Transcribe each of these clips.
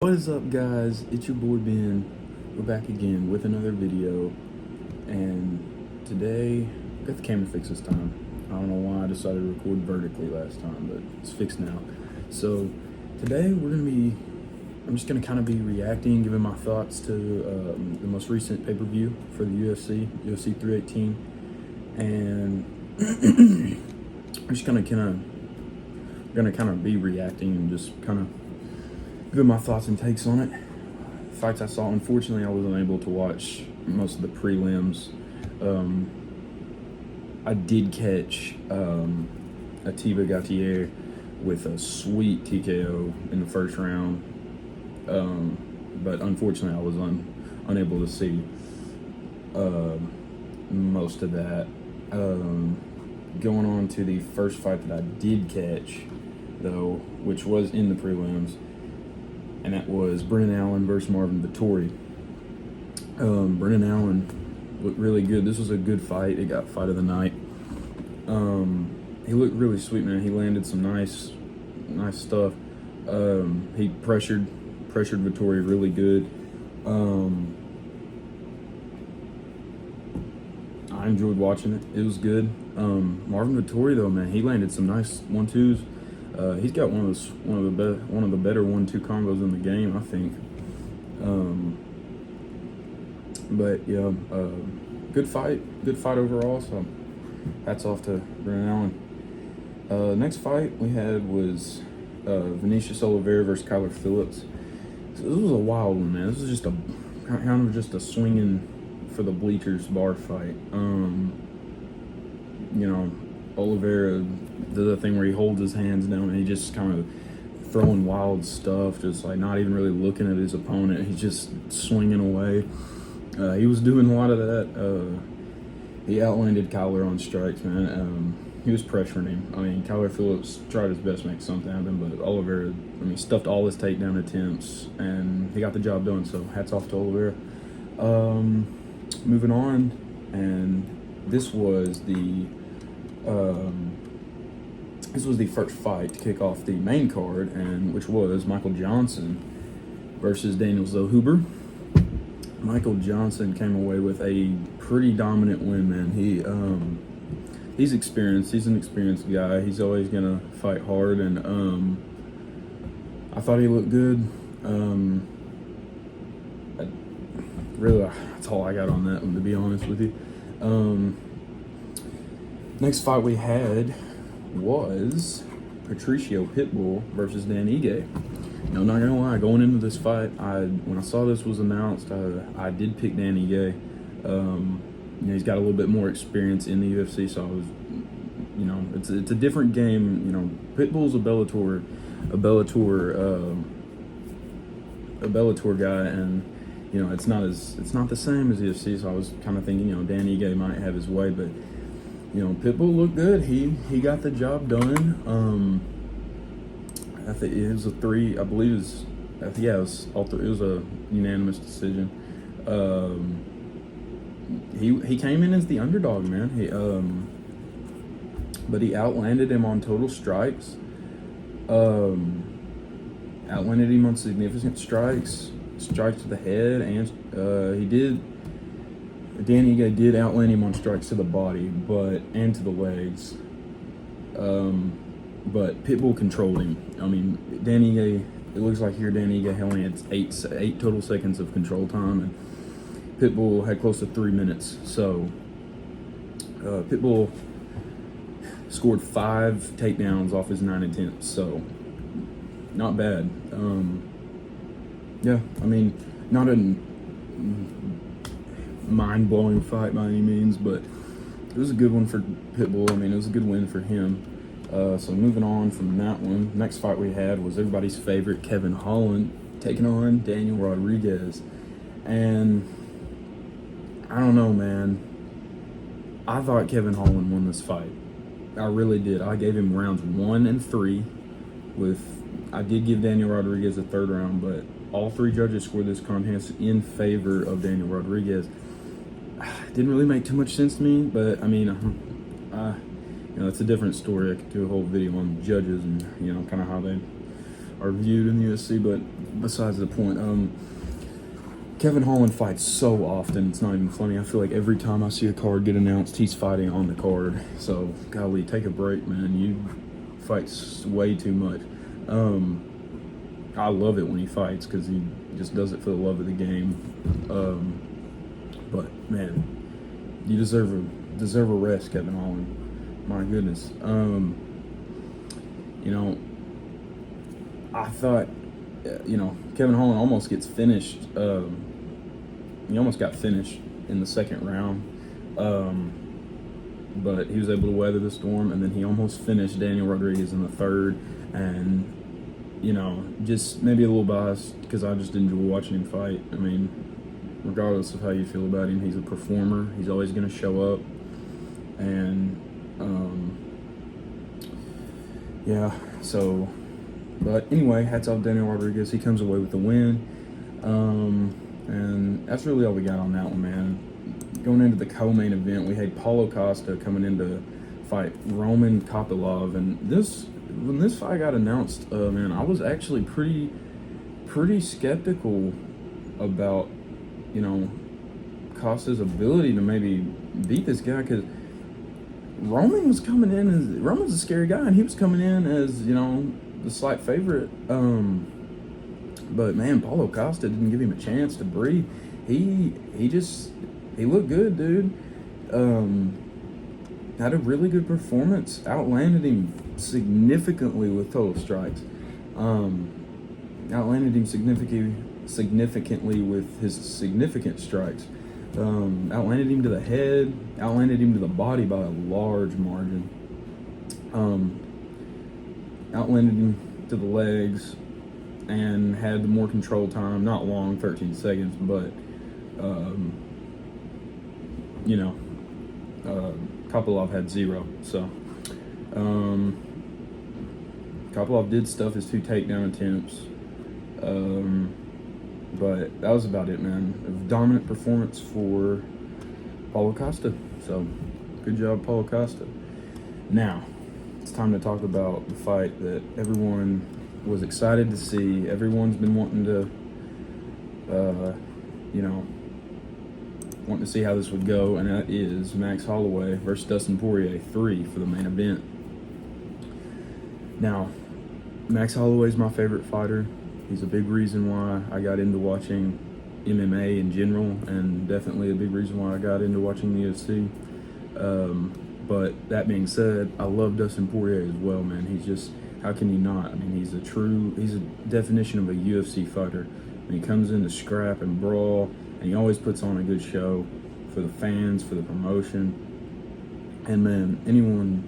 What is up, guys? It's your boy Ben. We're back again with another video, and today got the camera fixed this time. I don't know why I decided to record vertically last time, but it's fixed now. So today I'm just gonna kind of be reacting, giving my thoughts to the most recent pay-per-view for the UFC 318, and I'm just gonna kind of be reacting and just kind of give my thoughts and takes on it. Fights I saw. Unfortunately, I was unable to watch most of the prelims. I did catch Atiba Gauthier with a sweet TKO in the first round, but unfortunately, I was unable to see most of that. Going on to the first fight that I did catch, though, which was in the prelims, and that was Brennan Allen versus Marvin Vettori. Brennan Allen looked really good. This was a good fight. It got fight of the night. He looked really sweet, man. He landed some nice stuff. He pressured Vettori really good. I enjoyed watching it. It was good. Marvin Vettori, though, man, he landed some nice 1-2s. He's got one of the better 1-2 combos in the game, I think. But yeah, good fight overall. So hats off to Brennan Allen. Next fight we had was Vinicius Oliveira versus Kyler Phillips. So this was a wild one, man. This was just a swinging for the bleachers bar fight. Oliveira does a thing where he holds his hands down and he just kind of throwing wild stuff, just like not even really looking at his opponent. He's just swinging away. He was doing a lot of that. He outlanded Kyler on strikes, man. He was pressuring him. I mean, Kyler Phillips tried his best to make something happen, but Oliveira, stuffed all his takedown attempts, and he got the job done. So hats off to Oliveira. Moving on, and this was the first fight to kick off the main card, and which was Michael Johnson versus Daniel Zellhuber. Michael Johnson came away with a pretty dominant win, man. He's experienced. He's an experienced guy. He's always gonna fight hard, and I thought he looked good. That's all I got on that one, to be honest with you. Next fight we had was Patricio Pitbull versus Dan Ige. Now, I'm not gonna lie, going into this fight, when I saw this was announced, I did pick Dan Ige. He's got a little bit more experience in the UFC, so I was, it's a different game. Pitbull's a Bellator guy, and it's not the same as UFC. So I was kind of thinking, Dan Ige might have his way, but Pitbull looked good. He got the job done. I think it was a three. I believe it was all three. It was a unanimous decision. He came in as the underdog, man. But he outlanded him on total strikes. Outlanded him on significant strikes to the head, and Dan Ige did outland him on strikes to the body, and to the legs. But Pitbull controlled him. Dan Ige, it looks like here Dan Ige only had eight total seconds of control time, and Pitbull had close to 3 minutes. So Pitbull scored 5 takedowns off his 9 attempts. So not bad. Not a mind-blowing fight by any means, but it was a good one for Pitbull. It was a good win for him. So moving on from that one, next fight we had was everybody's favorite Kevin Holland taking on Daniel Rodriguez. And I don't know, man. I thought Kevin Holland won this fight. I really did. I gave him rounds 1 and 3. I did give Daniel Rodriguez a third round, but all 3 judges scored this contest in favor of Daniel Rodriguez. It didn't really make too much sense to me, but it's a different story. I could do a whole video on judges and kind of how they are viewed in the UFC. But besides the point. Kevin Holland fights so often, it's not even funny. I feel like every time I see a card get announced, he's fighting on the card. So, golly, take a break, man. You fight way too much. I love it when he fights because he just does it for the love of the game. But, man, you deserve a rest, Kevin Holland. My goodness. I thought, Kevin Holland almost gets finished. He almost got finished in the second round, but he was able to weather the storm, and then he almost finished Daniel Rodriguez in the third. And just maybe a little biased because I just enjoy watching him fight. I mean, regardless of how you feel about him, he's a performer. He's always going to show up, and So, but anyway, hats off Daniel Rodriguez. He comes away with the win. And that's really all we got on that one, man. Going into the co-main event, we had Paulo Costa coming in to fight Roman Kopylov. And when this fight got announced, man, I was actually pretty skeptical about, Costa's ability to maybe beat this guy, because Roman's a scary guy, and he was coming in as, the slight favorite. But man, Paulo Costa didn't give him a chance to breathe. He looked good, dude. Had a really good performance. Outlanded him significantly with total strikes. Outlanded him significantly with his significant strikes. Outlanded him to the head. Outlanded him to the body by a large margin. Outlanded him to the legs. And had the more control time, not long, 13 seconds, but, Kopylov had 0, so, Kopylov did stuff his 2 takedown attempts, but that was about it, man. A dominant performance for Paulo Costa, so good job, Paulo Costa. Now, it's time to talk about the fight that everyone was excited to see. Everyone's been wanting to, wanting to see how this would go, and that is Max Holloway versus Dustin Poirier 3 for the main event. Now, Max Holloway's my favorite fighter. He's a big reason why I got into watching MMA in general, and definitely a big reason why I got into watching the UFC. But that being said, I love Dustin Poirier as well, man. He's just, how can you not? I mean, he's a definition of a UFC fighter. And he comes in to scrap and brawl, and he always puts on a good show for the fans, for the promotion. And man, anyone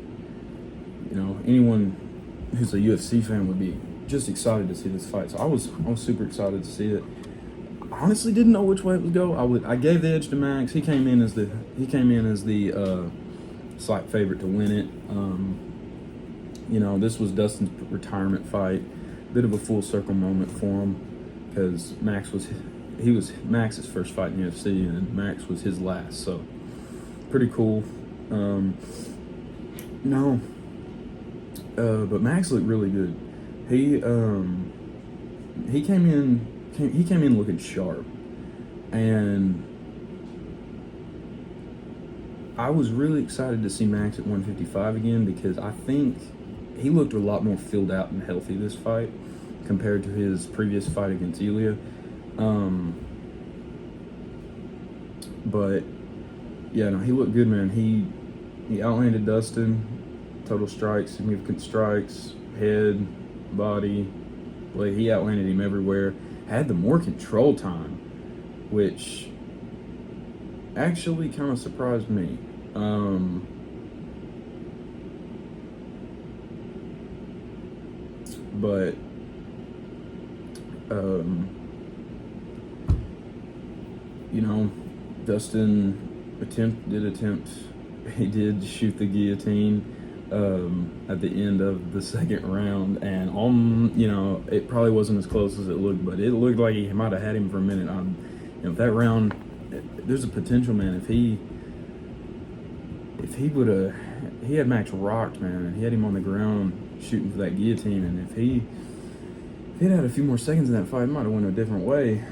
who's a UFC fan would be just excited to see this fight. So I was super excited to see it. I honestly didn't know which way it would go. I gave the edge to Max. He came in as the slight favorite to win it. This was Dustin's retirement fight. Bit of a full circle moment for him, because Max was Max's first fight in the UFC, and Max was his last. So pretty cool. But Max looked really good. He came in looking sharp, and I was really excited to see Max at 155 again, because I think he looked a lot more filled out and healthy this fight compared to his previous fight against Ilya. But yeah, no, he looked good, man. He outlanded Dustin, total strikes, significant strikes, head, body, like he outlanded him everywhere. Had the more control time, which actually kind of surprised me. But Dustin he did shoot the guillotine at the end of the second round, and it probably wasn't as close as it looked, but it looked like he might have had him for a minute. If that round, there's a potential, man. If he had Max rocked, man, and he had him on the ground shooting for that guillotine, and if he he'd had a few more seconds in that fight, it might have went a different way.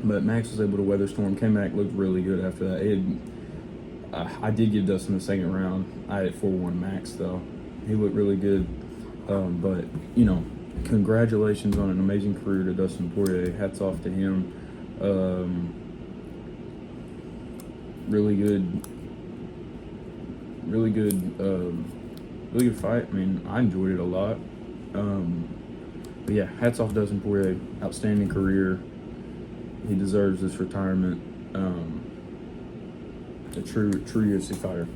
But Max was able to weather storm, came back, looked really good after that. I did give Dustin the second round. I had 4-1 Max, though. He looked really good. But, you know, congratulations on an amazing career to Dustin Poirier. Hats off to him. Really good fight. I mean, I enjoyed it a lot. But yeah, hats off to Dustin Poirier. Outstanding career. He deserves this retirement. A true UFC fighter.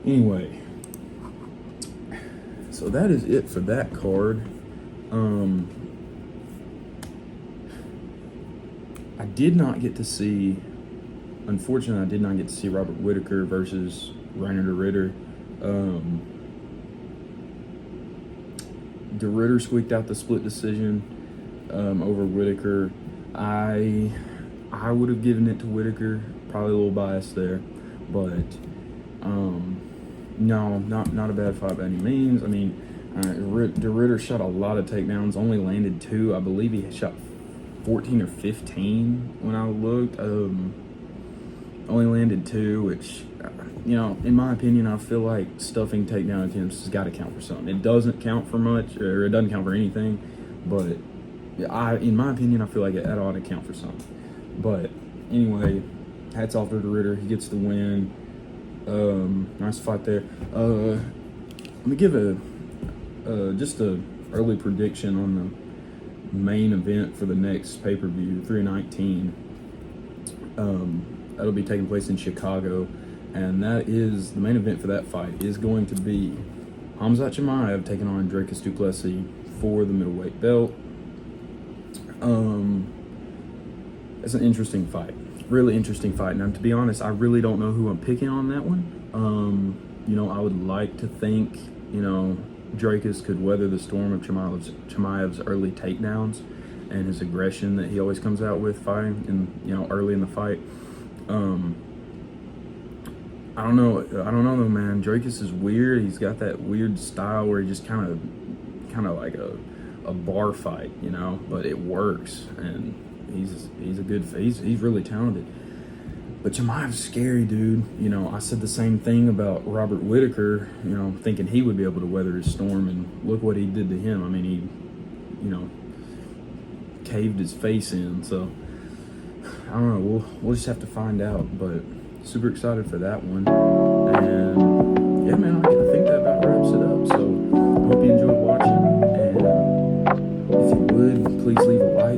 Anyway, so that is it for that card. I did not get to see, unfortunately, I did not get to see Robert Whittaker versus Reiner de Ridder. De Ridder squeaked out the split decision over Whittaker. I would have given it to Whittaker. Probably a little biased there, but no, not a bad fight by any means. I mean, de Ridder shot a lot of takedowns, only landed 2. I believe he shot 14 or 15 when I looked. Only landed 2, which, you know, in my opinion, I feel like stuffing takedown attempts has got to count for something. It doesn't count for much, or it doesn't count for anything, but in my opinion, I feel like it ought to count for something. But anyway, hats off to de Ridder. He gets the win. Nice fight there. Let me give just a early prediction on the main event for the next pay-per-view, 319. That'll be taking place in Chicago, and that is the main event for that fight is going to be Khamzat Chimaev taking on Dricus du Plessis for the middleweight belt. It's an interesting fight, really interesting fight. Now, to be honest, I really don't know who I'm picking on that one. You know, I would like to think, you know, Dricus could weather the storm of Chimaev's early takedowns and his aggression that he always comes out with fighting, and you know, early in the fight. I don't know though, man. Dricus is weird. He's got that weird style where he just kind of like a bar fight, you know, but it works, and he's really talented. But Chimaev's scary, dude. You know, I said the same thing about Robert Whittaker, you know, thinking he would be able to weather his storm, and look what he did to him. I mean, he, you know, caved his face in. So I don't know. We'll just have to find out. But super excited for that one. And yeah, man, I think that about wraps it up. So I hope you enjoyed watching. And if you would, please leave a like.